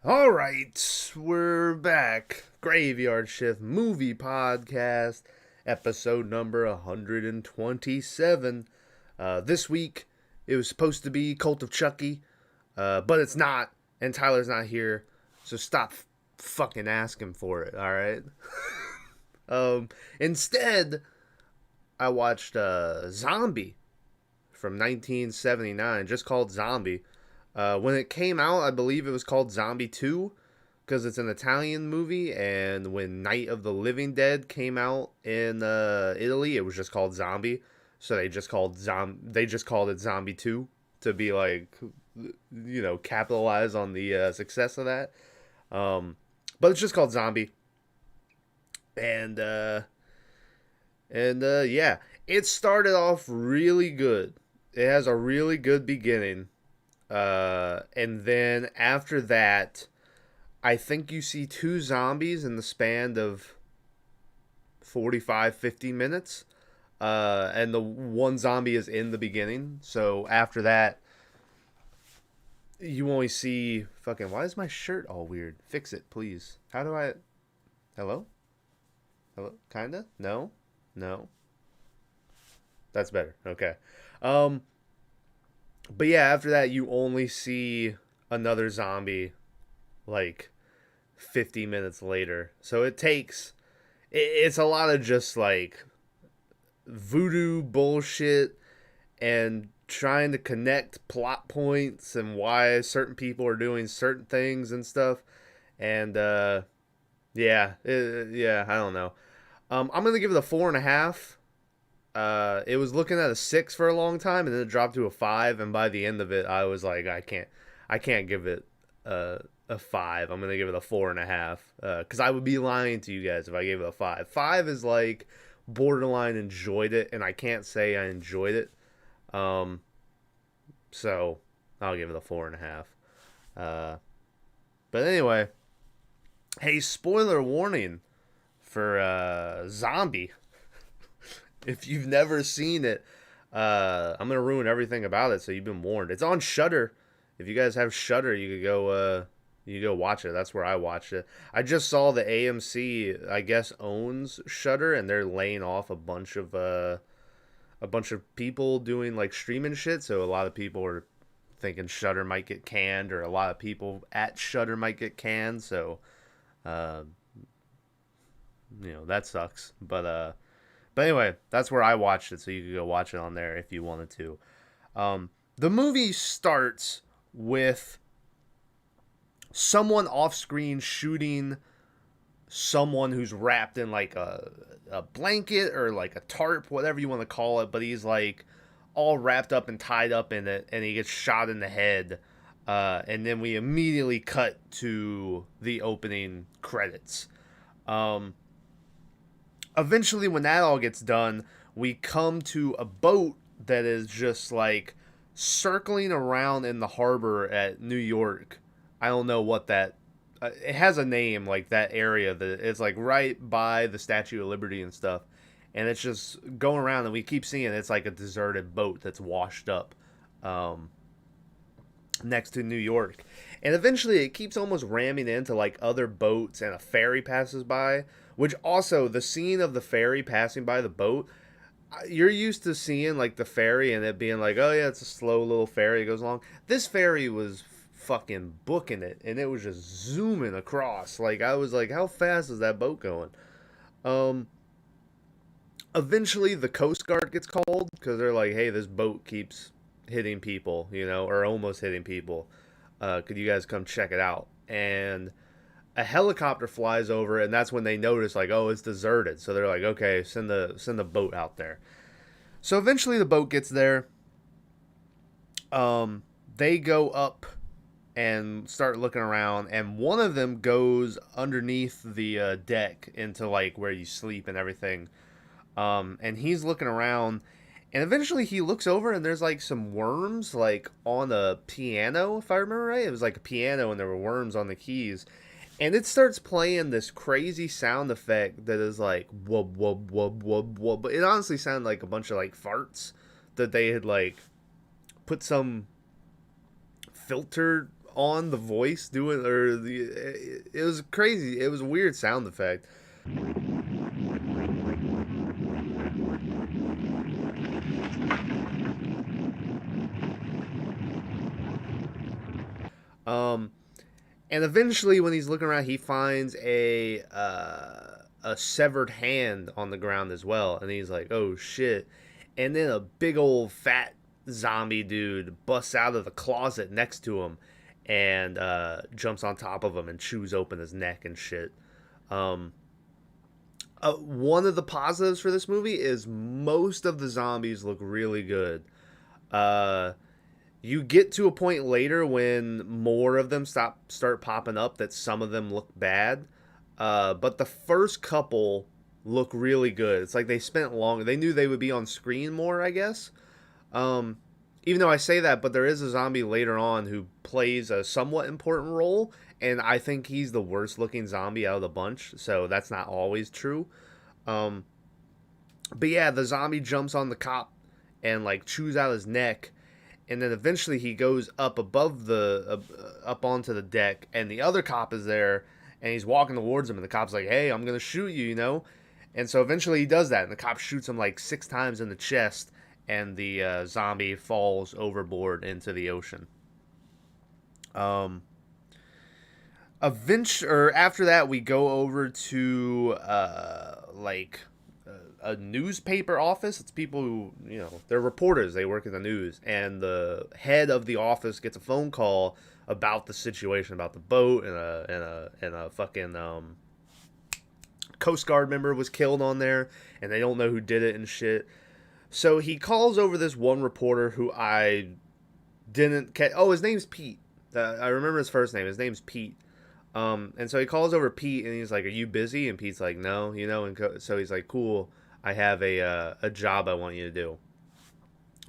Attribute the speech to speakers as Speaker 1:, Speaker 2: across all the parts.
Speaker 1: All right, we're back. Graveyard Shift Movie Podcast, episode number 127. This week, it was supposed to be Cult of Chucky, but it's not, and Tyler's not here, so stop fucking asking for it, alright? Instead, I watched Zombie from 1979, just called Zombie. When it came out, I believe it was called Zombie 2 because it's an Italian movie. And when Night of the Living Dead came out in Italy, it was just called Zombie. So they just called it Zombie 2 to be like, capitalize on the success of that. But it's just called Zombie. And yeah, it started off really good. It has a really good beginning. And then after that, I think you see two zombies in the span of 45, 50 minutes. And the one zombie is in the beginning. So after that, you only see fucking, why is my shirt all weird? Fix it, please. How do I, hello? Hello? Kinda? No? No? That's better. Okay. But yeah, after that, you only see another zombie like 50 minutes later. So it's a lot of just like voodoo bullshit and trying to connect plot points and why certain people are doing certain things and stuff. And yeah, I don't know. I'm gonna give it a 4.5. It was looking at a 6 for a long time, and then it dropped to a 5. And by the end of it, I was like, I can't give it a 5. I'm gonna give it a 4.5. Because I would be lying to you guys if I gave it a 5. 5 is like borderline enjoyed it, and I can't say I enjoyed it. So I'll give it a 4.5. But anyway, hey, spoiler warning for Zombie. If you've never seen it, I'm gonna ruin everything about it, so you've been warned. It's on Shudder. If you guys have Shudder, you could go watch it. That's where I watched it. I just saw the AMC, I guess, owns Shudder, and they're laying off a bunch of people doing like streaming shit. So a lot of people are thinking Shudder might get canned, or a lot of people at Shudder might get canned. So, that sucks. But anyway, that's where I watched it, so you could go watch it on there if you wanted to. The movie starts with someone off screen shooting someone who's wrapped in like a blanket or like a tarp, whatever you want to call it, but he's like all wrapped up and tied up in it, and he gets shot in the head. And then we immediately cut to the opening credits. Eventually, when that all gets done, we come to a boat that is just like circling around in the harbor at New York. I don't know what that. It has a name, like that area that it's like right by the Statue of Liberty and stuff, and it's just going around, and we keep seeing it's like a deserted boat that's washed up next to New York, and eventually it keeps almost ramming into like other boats, and a ferry passes by. Which also, the scene of the ferry passing by the boat, you're used to seeing like the ferry and it being like, oh yeah, it's a slow little ferry that goes along. This ferry was fucking booking it, and it was just zooming across. Like, I was like, how fast is that boat going? Eventually the Coast Guard gets called because they're like, hey, this boat keeps hitting people, or almost hitting people. Could you guys come check it out? And a helicopter flies over, and that's when they notice, like, oh, it's deserted. So they're like, okay, send the boat out there. So eventually the boat gets there. They go up and start looking around, and one of them goes underneath the deck into like where you sleep and everything. And he's looking around, and eventually he looks over, and there's like some worms like on a piano, if I remember right. It was like a piano, and there were worms on the keys. And it starts playing this crazy sound effect that is like wub wub wub wub wub. But it honestly sounded like a bunch of like farts that they had like put some filter on the voice doing, or it was crazy. It was a weird sound effect. Um, and eventually, when he's looking around, he finds a severed hand on the ground as well, and he's like, "Oh shit!" And then a big old fat zombie dude busts out of the closet next to him and jumps on top of him and chews open his neck and shit. Um, One of the positives for this movie is most of the zombies look really good. Uh, you get to a point later when more of them start popping up that some of them look bad. But the first couple look really good. It's like they spent longer. They knew they would be on screen more, I guess. Um, Even though I say that, but there is a zombie later on who plays a somewhat important role, and I think he's the worst looking zombie out of the bunch. So that's not always true. Um, but yeah, the zombie jumps on the cop and like chews out his neck, and then eventually he goes up above up onto the deck, and the other cop is there, and he's walking towards him, and the cop's like, "Hey, I'm gonna shoot you," you know. And so eventually he does that, and the cop shoots him like 6 times in the chest, and the zombie falls overboard into the ocean. Or after that, we go over to a newspaper office. It's people who, they're reporters. They work in the news, and the head of the office gets a phone call about the situation, about the boat, and a fucking Coast Guard member was killed on there, and they don't know who did it and shit. So he calls over this one reporter who I didn't catch. Oh, his name's Pete. I remember his first name. His name's Pete. And so he calls over Pete, and he's like, "Are you busy?" And Pete's like, "No," And so he's like, "Cool. I have a job I want you to do."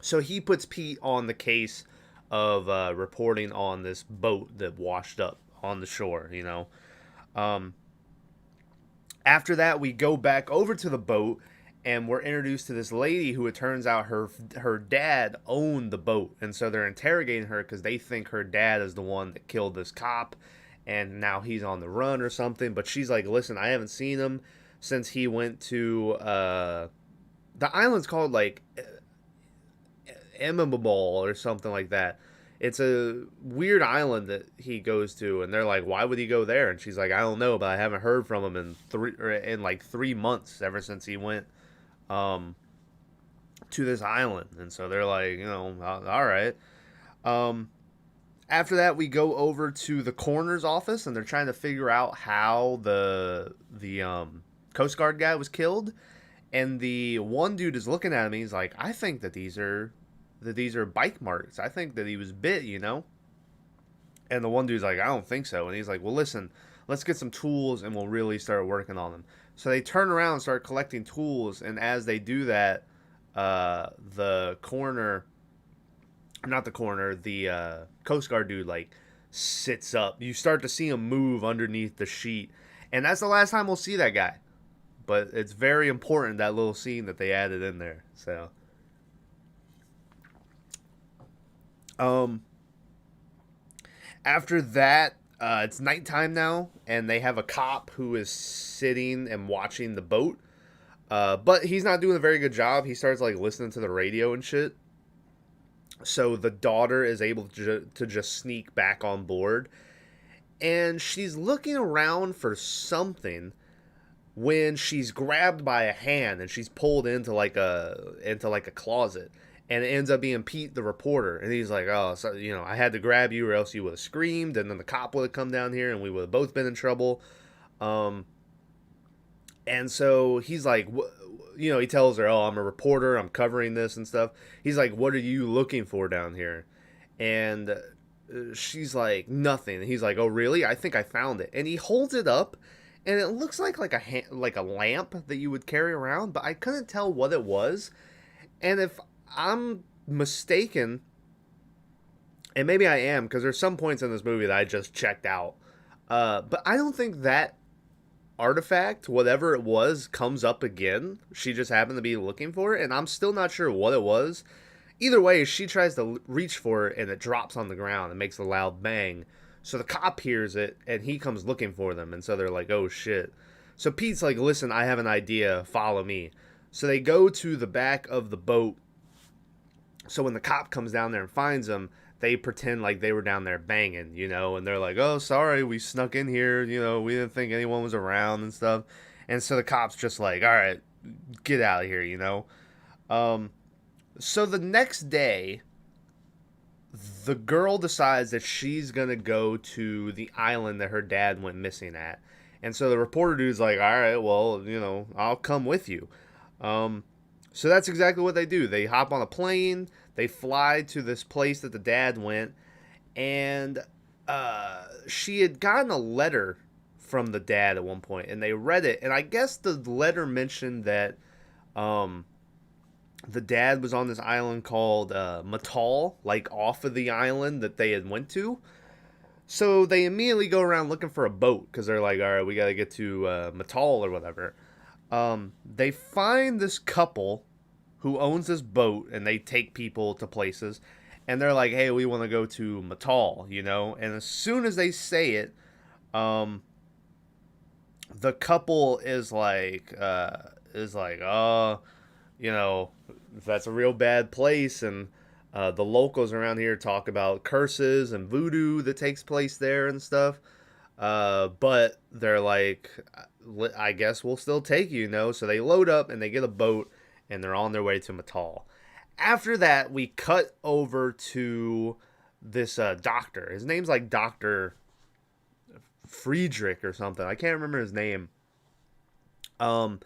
Speaker 1: So he puts Pete on the case of reporting on this boat that washed up on the shore. After that, we go back over to the boat, and we're introduced to this lady who, it turns out, her dad owned the boat, and so they're interrogating her because they think her dad is the one that killed this cop, and now he's on the run or something. But she's like, "Listen, I haven't seen him since he went to the island's called like Emmaball or something like that. It's a weird island that he goes to, and they're like, "Why would he go there?" And she's like, "I don't know, but I haven't heard from him in like 3 months ever since he went to this island." And so they're like, all right. After that, we go over to the coroner's office, and they're trying to figure out how the Coast Guard guy was killed. And the one dude is looking at me. He's like, "I think that these are bike marks. I think that he was bit, And the one dude's like, "I don't think so." And he's like, "Well, listen, let's get some tools, and we'll really start working on them." So they turn around and start collecting tools, and as they do that, the Coast Guard dude, like, sits up. You start to see him move underneath the sheet, and that's the last time we'll see that guy. But it's very important, that little scene that they added in there. So, after that, it's nighttime now, and they have a cop who is sitting and watching the boat. But he's not doing a very good job. He starts like listening to the radio and shit. So the daughter is able to just sneak back on board, and she's looking around for something when she's grabbed by a hand and she's pulled into like a closet, and it ends up being Pete, the reporter, and he's like, "Oh, so, I had to grab you or else you would have screamed, and then the cop would have come down here and we would have both been in trouble." And so he's like, he tells her, "Oh, I'm a reporter. I'm covering this and stuff." He's like, "What are you looking for down here?" And she's like, "Nothing." And he's like, "Oh, really? I think I found it." And he holds it up, and it looks like a lamp that you would carry around, but I couldn't tell what it was. And if I'm mistaken, and maybe I am, because there's some points in this movie that I just checked out, but I don't think that artifact, whatever it was, comes up again. She just happened to be looking for it, and I'm still not sure what it was. Either way, she tries to reach for it and it drops on the ground and makes a loud bang. So the cop hears it and he comes looking for them. And so they're like, oh shit. So Pete's like, listen, I have an idea. Follow me. So they go to the back of the boat. So when the cop comes down there and finds them, they pretend like they were down there banging, you know, and they're like, oh, sorry, we snuck in here, you know, we didn't think anyone was around and stuff. And so the cop's just like, all right, get out of here, you know. Um, so the next day, the girl decides that she's going to go to the island that her dad went missing at. And so the reporter dude's like, all right, well, you know, I'll come with you. Um, so that's exactly what they do. They hop on a plane, they fly to this place that the dad went, and she had gotten a letter from the dad at one point, and they read it, and I guess the letter mentioned that um, the dad was on this island called Matal, like off of the island that they had went to. So they immediately go around looking for a boat because they're like, all right, we got to get to Matal or whatever. They find this couple who owns this boat and they take people to places. And they're like, hey, we want to go to Matal, you know? And as soon as they say it, the couple is like, oh, you know, that's a real bad place. And the locals around here talk about curses and voodoo that takes place there and stuff. But they're like, I guess we'll still take you, you know? So they load up and they get a boat and they're on their way to Matal. After that, we cut over to this doctor. His name's like Dr. Friedrich or something. I can't remember his name. But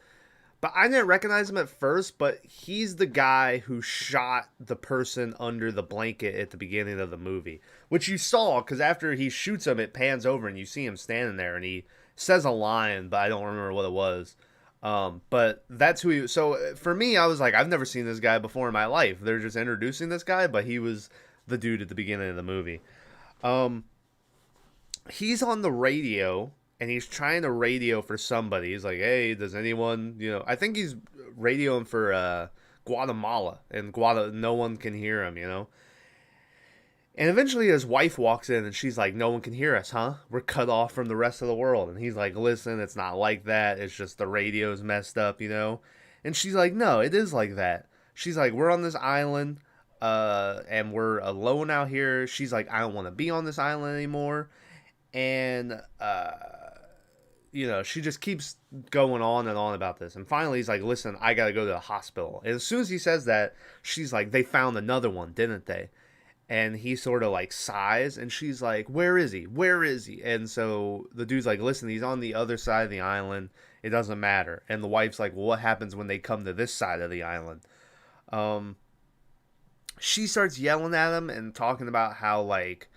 Speaker 1: I didn't recognize him at first, but he's the guy who shot the person under the blanket at the beginning of the movie, which you saw because after he shoots him, it pans over and you see him standing there and he says a line, but I don't remember what it was. But that's who he was. So for me, I was like, I've never seen this guy before in my life. They're just introducing this guy, but he was the dude at the beginning of the movie. He's on the radio and he's trying to radio for somebody. He's like, hey, does anyone, you know, I think he's radioing for Guatemala, and no one can hear him, you know. And eventually his wife walks in and she's like, no one can hear us, huh? We're cut off from the rest of the world. And he's like, listen, it's not like that. It's just the radio's messed up, you know. And she's like, no, it is like that. She's like, we're on this island and we're alone out here. She's like, I don't want to be on this island anymore. And you know, she just keeps going on and on about this. And finally he's like, listen, I gotta go to the hospital. And as soon as he says that, she's like, they found another one, didn't they? And he sort of like sighs and she's like, where is he? Where is he? And so the dude's like, listen, he's on the other side of the island. It doesn't matter. And the wife's like, well, what happens when they come to this side of the island? She starts yelling at him and talking about how like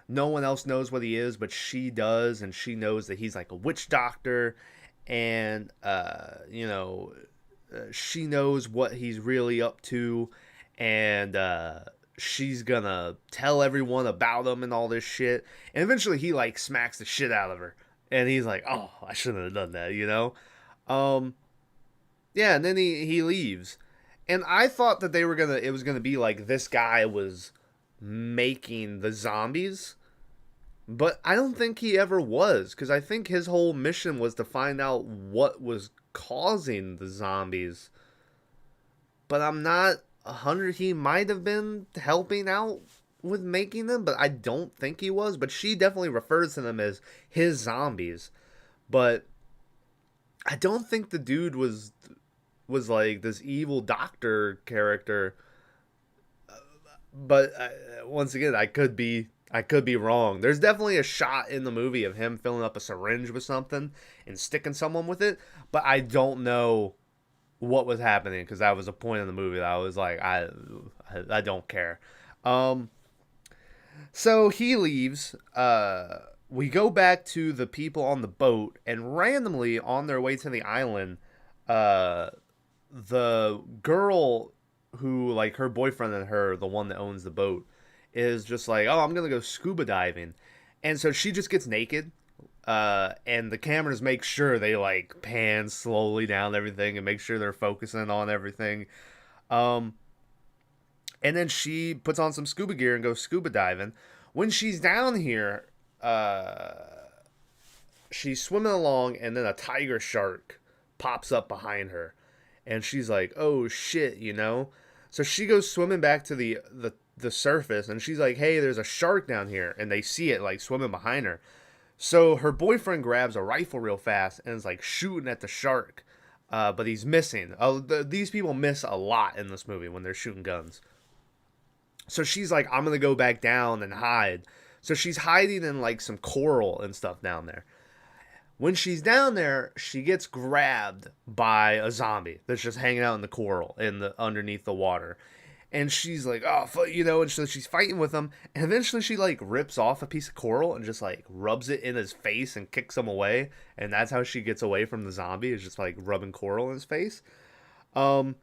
Speaker 1: no one else knows what he is, but she does, and she knows that he's like a witch doctor, and you know, she knows what he's really up to, and she's gonna tell everyone about him and all this shit. And eventually, he like smacks the shit out of her, and he's like, "Oh, I shouldn't have done that," you know. Yeah, and then he leaves, and I thought that it was gonna be like this guy was making the zombies, but I don't think he ever was, because I think his whole mission was to find out what was causing the zombies, but I'm not 100. He might have been helping out with making them, but I don't think he was. But she definitely refers to them as his zombies, but I don't think the dude was like this evil doctor character. But once again, I could be wrong. There's definitely a shot in the movie of him filling up a syringe with something and sticking someone with it, but I don't know what was happening because that was a point in the movie that I was like, I don't care. So he leaves. We go back to the people on the boat, and randomly on their way to the island, the girl who, like, her boyfriend and her, the one that owns the boat, is just like, oh, I'm gonna go scuba diving. And so she just gets naked, and the cameras make sure they like pan slowly down everything and make sure they're focusing on everything. And then she puts on some scuba gear and goes scuba diving. When she's down here, she's swimming along, and then a tiger shark pops up behind her. And she's like, oh shit, you know? So she goes swimming back to the surface, and she's like, hey, there's a shark down here. And they see it, like, swimming behind her. So her boyfriend grabs a rifle real fast and is, like, shooting at the shark. But he's missing. These people miss a lot in this movie when they're shooting guns. So she's like, I'm going to go back down and hide. So she's hiding in, like, some coral and stuff down there. When she's down there, she gets grabbed by a zombie that's just hanging out in the coral underneath the water. And she's like, oh, you know, and so she's fighting with him. And eventually she, like, rips off a piece of coral and just, like, rubs it in his face and kicks him away. And that's how she gets away from the zombie, is just, like, rubbing coral in his face. And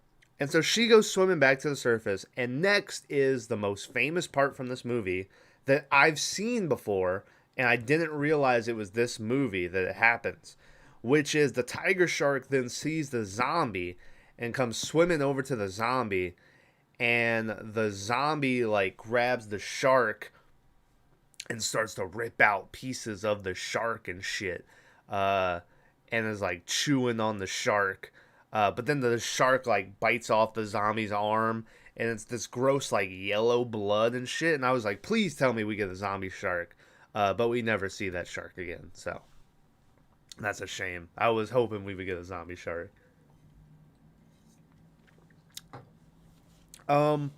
Speaker 1: so she goes swimming back to the surface. And next is the most famous part from this movie that I've seen before, and I didn't realize it was this movie that it happens, which is the tiger shark then sees the zombie and comes swimming over to the zombie, and the zombie, like, grabs the shark and starts to rip out pieces of the shark and shit, and is, like, chewing on the shark, but then the shark, like, bites off the zombie's arm, and it's this gross, like, yellow blood and shit, and I was like, please tell me we get a zombie shark. But we never see that shark again, so that's a shame. I was hoping we would get a zombie shark. After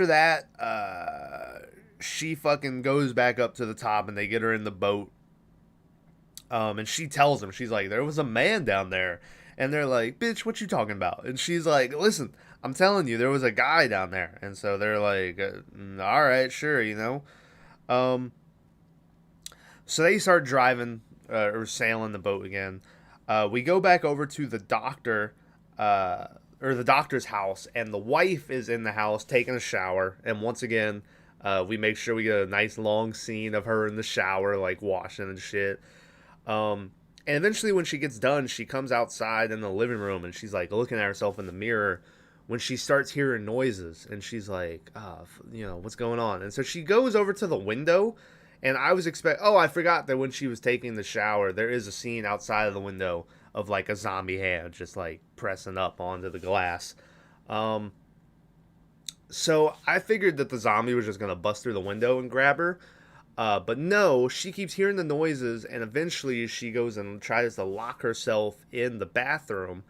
Speaker 1: that, she fucking goes back up to the top, and they get her in the boat. And she tells them, she's like, there was a man down there. And they're like, bitch, what you talking about? And she's like, listen, I'm telling you, there was a guy down there. And so they're like, all right, sure, you know. So they start driving or sailing the boat again. We go back over to the doctor, or the doctor's house, and the wife is in the house taking a shower. And once again, we make sure we get a nice long scene of her in the shower, like washing and shit. And eventually when she gets done, she comes outside in the living room, and she's like looking at herself in the mirror when she starts hearing noises, and she's like, you know, what's going on? And so she goes over to the window, and I forgot that when she was taking the shower, there is a scene outside of the window of, like, a zombie hand just, like, pressing up onto the glass. So I figured that the zombie was just going to bust through the window and grab her. But no, she keeps hearing the noises, and eventually she goes and tries to lock herself in the bathroom.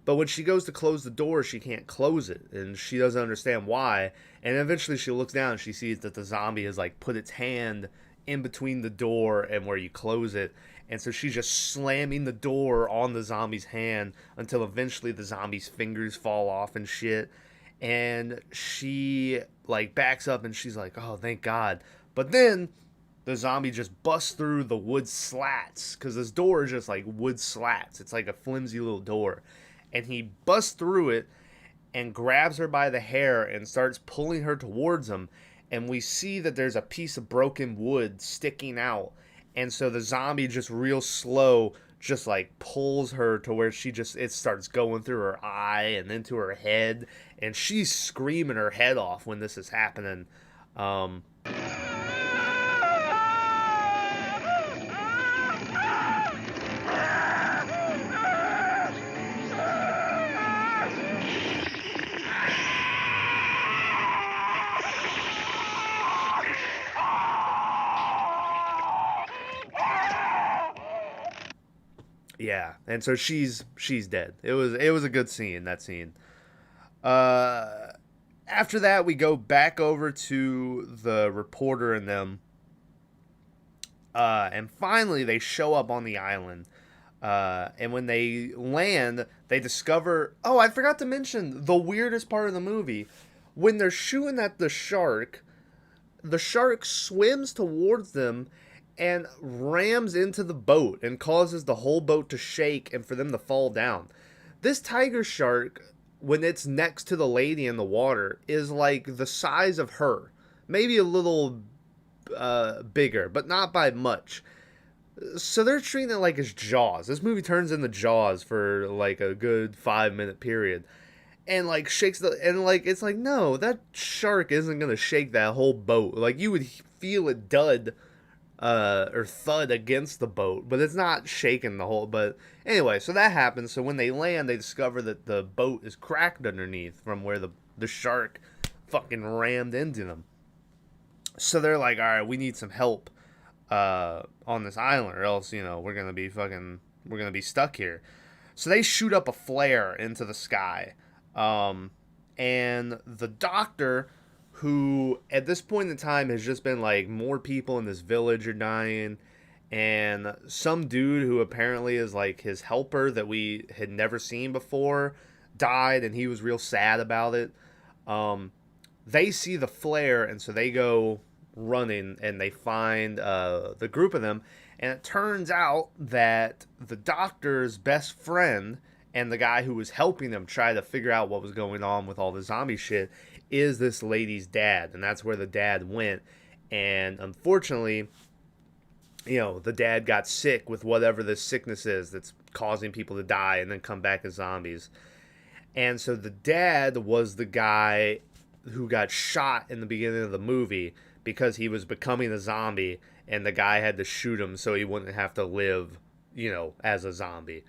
Speaker 1: But when she goes to close the door, she can't close it, and she doesn't understand why. And eventually she looks down and she sees that the zombie has, like, put its hand in between the door and where you close it. And so she's just slamming the door on the zombie's hand until eventually the zombie's fingers fall off and shit. And she, like, backs up and she's like, oh, thank God. But then the zombie just busts through the wood slats, because this door is just, like, wood slats. It's like a flimsy little door. And he busts through it and grabs her by the hair and starts pulling her towards him. And we see that there's a piece of broken wood sticking out. And so the zombie just real slow just, like, pulls her to where it starts going through her eye and into her head. And she's screaming her head off when this is happening. Yeah, and so she's dead. It was a good scene, that scene. After that, we go back over to the reporter and them, and finally they show up on the island. And when they land, they discover... Oh, I forgot to mention the weirdest part of the movie. When they're shooting at the shark swims towards them and rams into the boat and causes the whole boat to shake and for them to fall down. This tiger shark, when it's next to the lady in the water, is like the size of her. Maybe a little bigger, but not by much. So they're treating it like it's Jaws. This movie turns into Jaws for like a good 5-minute period. and like shakes the, and like it's like, no, that shark isn't gonna shake that whole boat. Like you would feel it dud or thud against the boat, but it's not shaking the whole. But anyway, so that happens. So when they land, they discover that the boat is cracked underneath from where the shark fucking rammed into them. So they're like, all right, we need some help on this island, or else we're gonna be stuck here. So they shoot up a flare into the sky, and the doctor, who at this point in time has just been like, more people in this village are dying, and some dude who apparently is like his helper that we had never seen before died, and he was real sad about it. They see the flare, and so they go running, and they find the group of them, and it turns out that the doctor's best friend and the guy who was helping them try to figure out what was going on with all the zombie shit is this lady's dad, and that's where the dad went. And unfortunately, the dad got sick with whatever this sickness is that's causing people to die and then come back as zombies. And so the dad was the guy who got shot in the beginning of the movie because he was becoming a zombie, and the guy had to shoot him so he wouldn't have to live, as a zombie.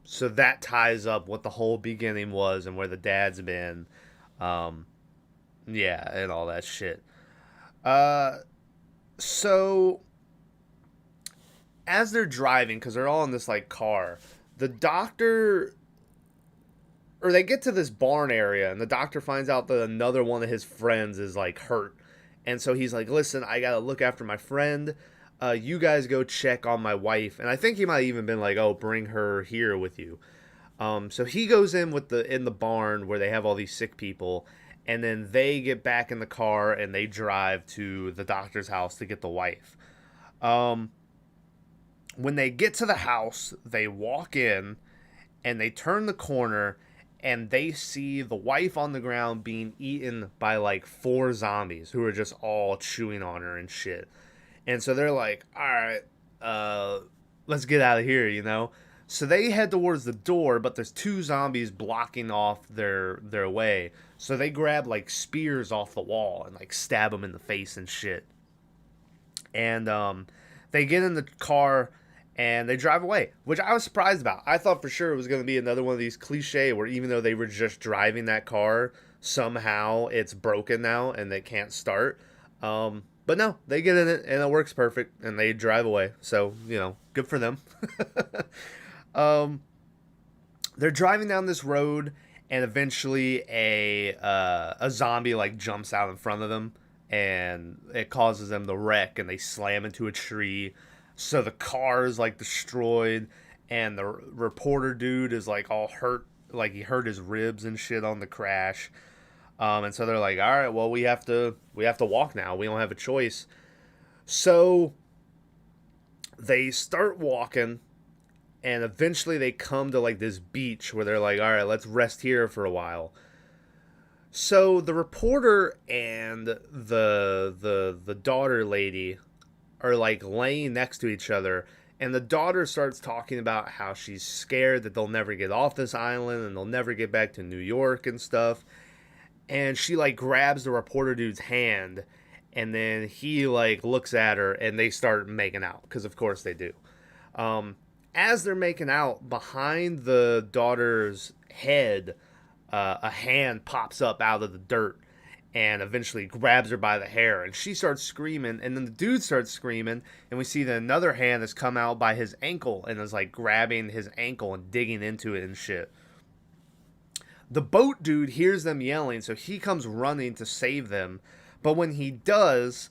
Speaker 1: So that ties up what the whole beginning was and where the dad's been. Yeah, and all that shit. So as they're driving, because they're all in this like car, the doctor, or they get to this barn area, and the doctor finds out that another one of his friends is like hurt. And so he's like, listen, I gotta look after my friend. You guys go check on my wife. And I think he might have even been like, oh, bring her here with you. So he goes in the barn where they have all these sick people, and then they get back in the car and they drive to the doctor's house to get the wife. When they get to the house, they walk in and they turn the corner, and they see the wife on the ground being eaten by like 4 zombies who are just all chewing on her and shit. And so they're like, all right, let's get out of here. So they head towards the door, but there's 2 zombies blocking off their way. So they grab like spears off the wall and like stab them in the face and shit. And they get in the car and they drive away, which I was surprised about. I thought for sure it was going to be another one of these cliche where even though they were just driving that car, somehow it's broken now and they can't start. But no, they get in it and it works perfect and they drive away. So, good for them. They're driving down this road, and eventually a zombie like jumps out in front of them, and it causes them to wreck, and they slam into a tree. So the car is like destroyed, and the reporter dude is like all hurt, like he hurt his ribs and shit on the crash. And so they're like, all right, well, we have to walk now. We don't have a choice. So they start walking, and eventually they come to like this beach where they're like, all right, let's rest here for a while. So the reporter and the daughter lady are like laying next to each other, and the daughter starts talking about how she's scared that they'll never get off this island and they'll never get back to New York and stuff. And she like grabs the reporter dude's hand, and then he like looks at her, and they start making out, because of course they do. As they're making out, behind the daughter's head, a hand pops up out of the dirt and eventually grabs her by the hair, and she starts screaming, and then the dude starts screaming, and we see that another hand has come out by his ankle and is like grabbing his ankle and digging into it and shit. The boat dude hears them yelling, so he comes running to save them, but when he does,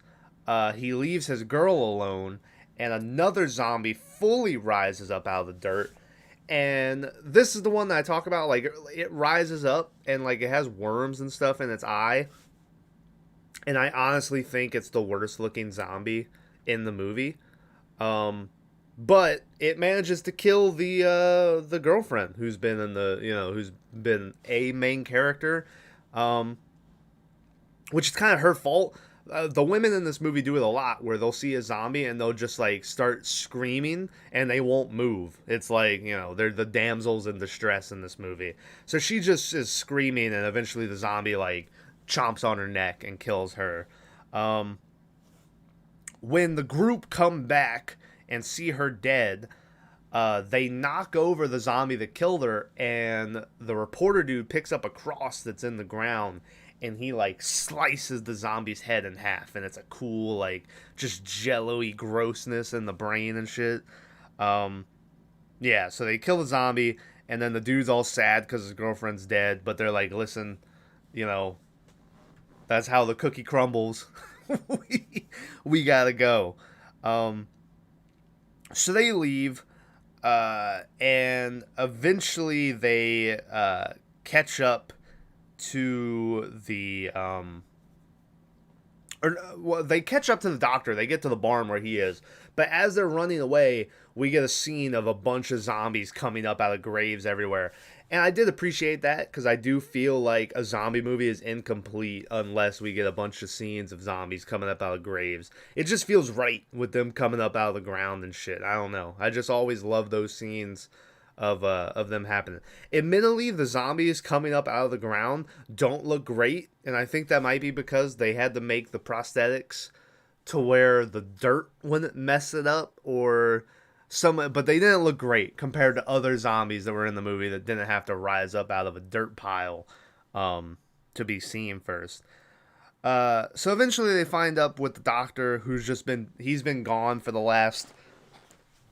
Speaker 1: he leaves his girl alone, and another zombie fully rises up out of the dirt. And this is the one that I talk about, like, it rises up, and, like, it has worms and stuff in its eye. And I honestly think it's the worst looking zombie in the movie. But it manages to kill the girlfriend who's been in who's been a main character. Which is kind of her fault. The women in this movie do it a lot, where they'll see a zombie and they'll just like start screaming and they won't move. It's like, they're the damsels in distress in this movie. So she just is screaming, and eventually the zombie like chomps on her neck and kills her. When the group come back and see her dead, they knock over the zombie that killed her, and the reporter dude picks up a cross that's in the ground, and he like slices the zombie's head in half, and it's a cool like just jello-y grossness in the brain and shit. Yeah, so they kill the zombie, and then the dude's all sad because his girlfriend's dead, but they're like, listen, you know, that's how the cookie crumbles. we gotta go. So they leave, and eventually they catch up to the well, they catch up to the doctor. They get to the barn where he is, but as they're running away, we get a scene of a bunch of zombies coming up out of graves everywhere. And I did appreciate that, because I do feel like a zombie movie is incomplete unless we get a bunch of scenes of zombies coming up out of graves. It just feels right with them coming up out of the ground and shit. I don't know. I just always love those scenes of them happening. Admittedly, the zombies coming up out of the ground don't look great, and I think that might be because they had to make the prosthetics to where the dirt wouldn't mess it up, or but they didn't look great compared to other zombies that were in the movie that didn't have to rise up out of a dirt pile to be seen first. So eventually they find up with the doctor, he's been gone for the last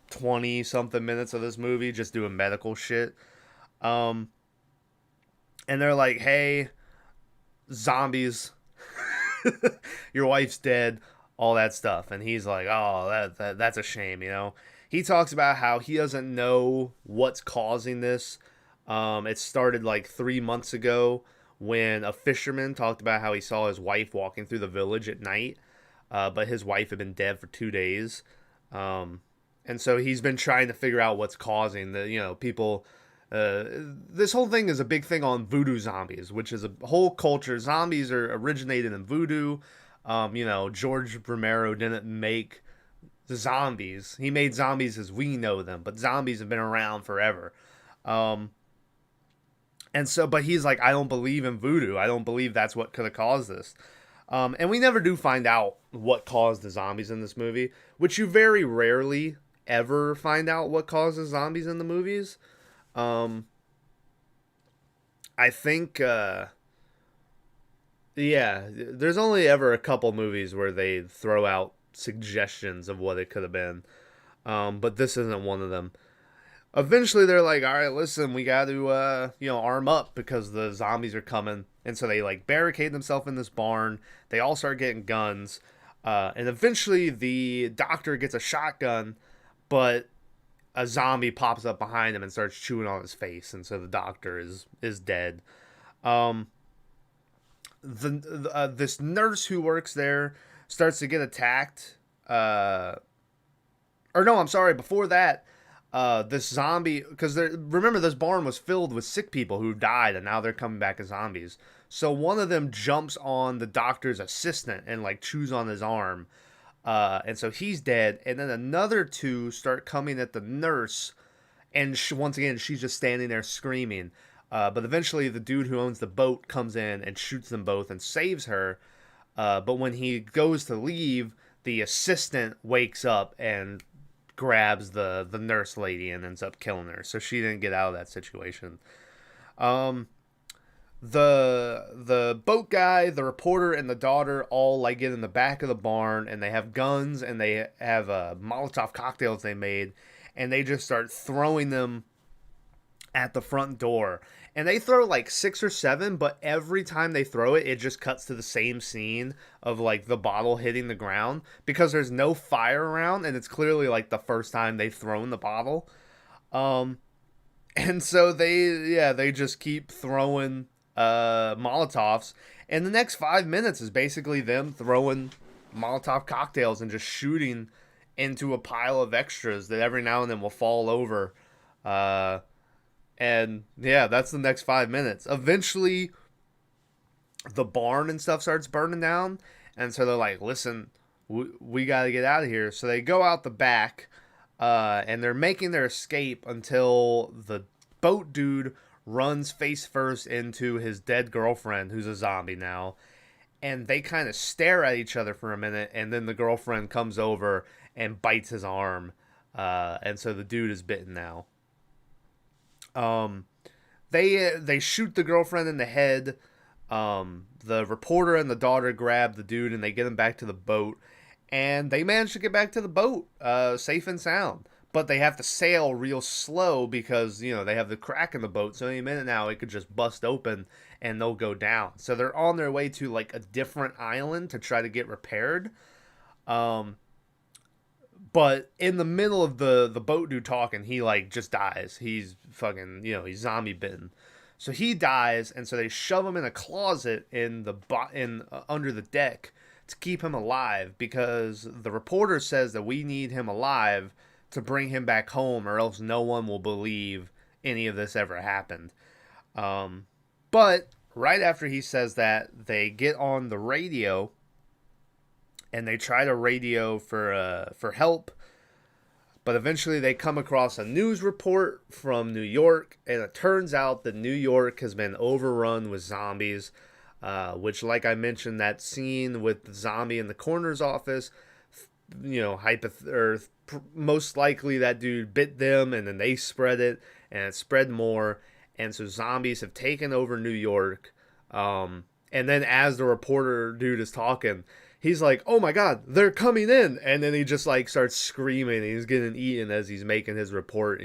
Speaker 1: 20 something minutes of this movie just doing medical shit. And they're like, hey, zombies, your wife's dead, all that stuff. And he's like, oh, that's a shame, He talks about how he doesn't know what's causing this. It started like 3 months ago when a fisherman talked about how he saw his wife walking through the village at night, but his wife had been dead for 2 days. And so he's been trying to figure out what's causing people. This whole thing is a big thing on voodoo zombies, which is a whole culture. Zombies are originated in voodoo. George Romero didn't make the zombies. He made zombies as we know them, but zombies have been around forever. And so, but he's like, I don't believe in voodoo. I don't believe that's what could have caused this. And we never do find out what caused the zombies in this movie, which you very rarely ever find out what causes zombies in the movies. I think, there's only ever a couple movies where they throw out suggestions of what it could have been. But this isn't one of them. Eventually they're like, all right, listen, we got to, arm up because the zombies are coming. And so they like barricade themselves in this barn. They all start getting guns. And eventually the doctor gets a shotgun, but a zombie pops up behind him and starts chewing on his face. And so the doctor is dead. This nurse who works there starts to get attacked. Before that, this zombie, because remember this barn was filled with sick people who died, and now they're coming back as zombies. So one of them jumps on the doctor's assistant and like chews on his arm, and so he's dead. And then another two start coming at the nurse, and once again she's just standing there screaming. But eventually the dude who owns the boat comes in and shoots them both and saves her. But when he goes to leave, the assistant wakes up and grabs the nurse lady and ends up killing her. So she didn't get out of that situation. The boat guy, the reporter, and the daughter all like get in the back of the barn, and they have guns, and they have Molotov cocktails they made, and they just start throwing them at the front door. And they throw like 6 or 7, but every time they throw it, it just cuts to the same scene of like the bottle hitting the ground, because there's no fire around, and it's clearly like the first time they've thrown the bottle. And so they just keep throwing Molotovs, and the next 5 minutes is basically them throwing Molotov cocktails and just shooting into a pile of extras that every now and then will fall over. And yeah, that's the next 5 minutes. Eventually, the barn and stuff starts burning down, And so they're like, listen, we got to get out of here. So they go out the back, and they're making their escape until the boat dude runs face first into his dead girlfriend, who's a zombie now. And they kind of stare at each other for a minute, and then the girlfriend comes over and bites his arm. And so the dude is bitten now. Um, they shoot the girlfriend in the head. The reporter and the daughter grab the dude and they get him back to the boat. And they manage to get back to the boat safe and sound. But they have to sail real slow because, they have the crack in the boat. So any minute now it could just bust open and they'll go down. So they're on their way to like a different island to try to get repaired. But in the middle of the boat dude talking, he like just dies. He's fucking, he's zombie bitten. So he dies, and so they shove him in a closet under the deck to keep him alive because the reporter says that we need him alive to bring him back home, or else no one will believe any of this ever happened. But right after he says that, they get on the radio and they try to radio for help. But eventually they come across a news report from New York, and it turns out that New York has been overrun with zombies, which, like I mentioned, that scene with the zombie in the coroner's office, most likely that dude bit them, and then they spread it, and it spread more, and so zombies have taken over New York. And then as the reporter dude is talking, he's like, oh my god, they're coming in. And then he just like starts screaming. He's getting eaten as he's making his report,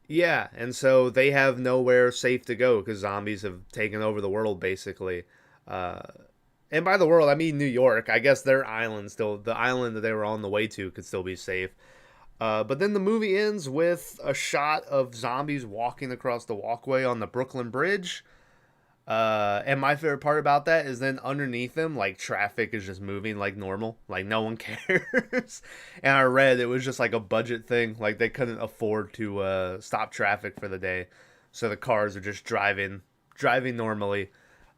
Speaker 1: Yeah, and so they have nowhere safe to go because zombies have taken over the world, basically. And by the world, I mean New York. I guess their island still, the island that they were on the way to, could still be safe. But then the movie ends with a shot of zombies walking across the walkway on the Brooklyn Bridge. And my favorite part about that is then underneath them, like, traffic is just moving like normal. Like, no one cares. And I read it was just like a budget thing. Like, they couldn't afford to stop traffic for the day. So the cars are just driving normally.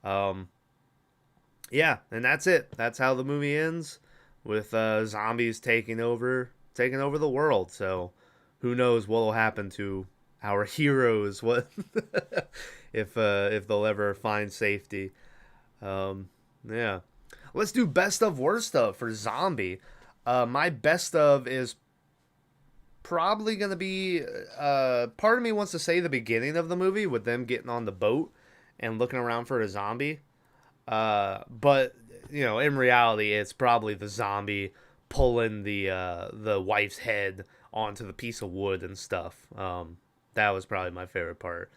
Speaker 1: Yeah, and that's it. That's how the movie ends, with zombies taking over the world. So who knows what will happen to our heroes, what if they'll ever find safety. Yeah, let's do best of worst of for zombie. My best of is probably gonna be part of me wants to say the beginning of the movie with them getting on the boat and looking around for a zombie, but in reality it's probably the zombie pulling the wife's head onto the piece of wood and stuff. That was probably my favorite part.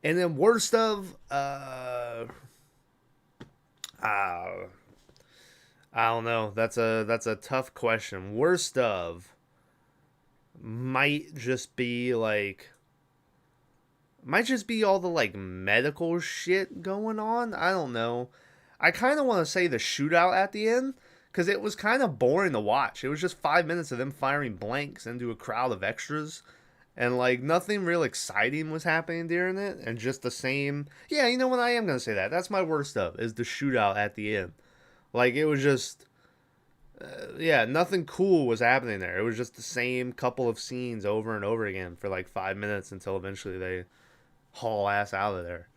Speaker 1: And then worst of, I don't know. That's a tough question. Worst of might just be all the like medical shit going on. I don't know. I kind of want to say the shootout at the end, because it was kind of boring to watch. It was just 5 minutes of them firing blanks into a crowd of extras. And, like, nothing real exciting was happening during it. And just the same. Yeah, you know what? I am going to say that. That's my worst of, is the shootout at the end. Like, it was just. Nothing cool was happening there. It was just the same couple of scenes over and over again for, like, 5 minutes until eventually they haul ass out of there.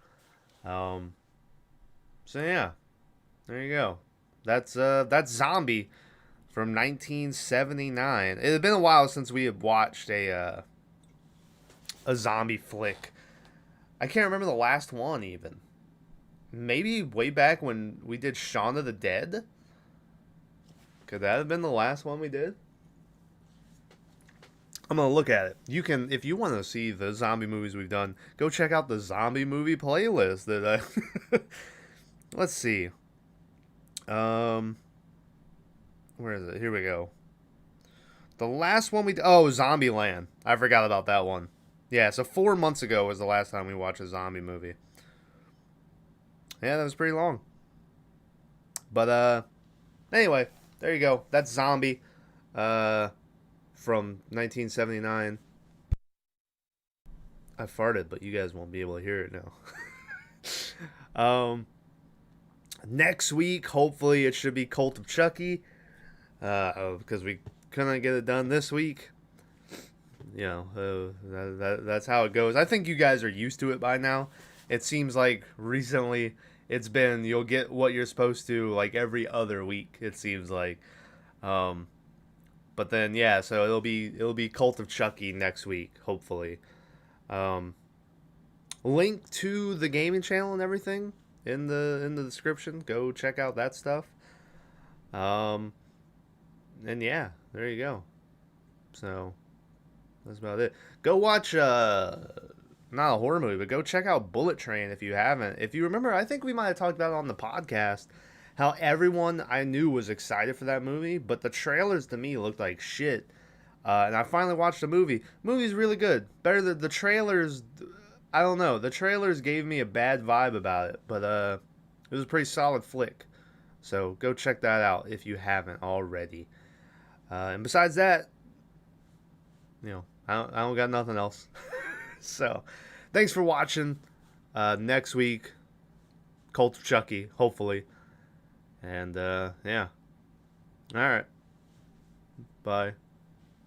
Speaker 1: So, yeah. There you go. That's Zombie from 1979. It had been a while since we had watched a zombie flick. I can't remember the last one even. Maybe way back when we did Shaun of the Dead? Could that have been the last one we did? I'm gonna look at it. You can, if you want to see the zombie movies we've done, go check out the zombie movie playlist that I let's see. Where is it? Here we go. The last one Zombieland. I forgot about that one. Yeah, so 4 months ago was the last time we watched a zombie movie. Yeah, that was pretty long. But, anyway, there you go. That's Zombie, from 1979. I farted, but you guys won't be able to hear it now. Next week, hopefully, it should be Cult of Chucky, because we couldn't get it done this week. That's how it goes. I think you guys are used to it by now. It seems like recently it's been you'll get what you're supposed to like every other week. It seems like, but then yeah, so it'll be Cult of Chucky next week, hopefully. Um, Link to the gaming channel and everything in the description. Go check out that stuff. Um, and yeah, there you go. So that's about it. Go watch not a horror movie, but go check out Bullet Train if you haven't. If you remember, I think we might have talked about it on the podcast how everyone I knew was excited for that movie, but the trailers to me looked like shit. And I finally watched the movie. Movie's really good. Better than the trailers. I don't know. The trailers gave me a bad vibe about it, but it was a pretty solid flick. So go check that out if you haven't already. And besides that, I don't got nothing else. So, thanks for watching. Next week, Cult of Chucky, hopefully. And yeah. All right. Bye.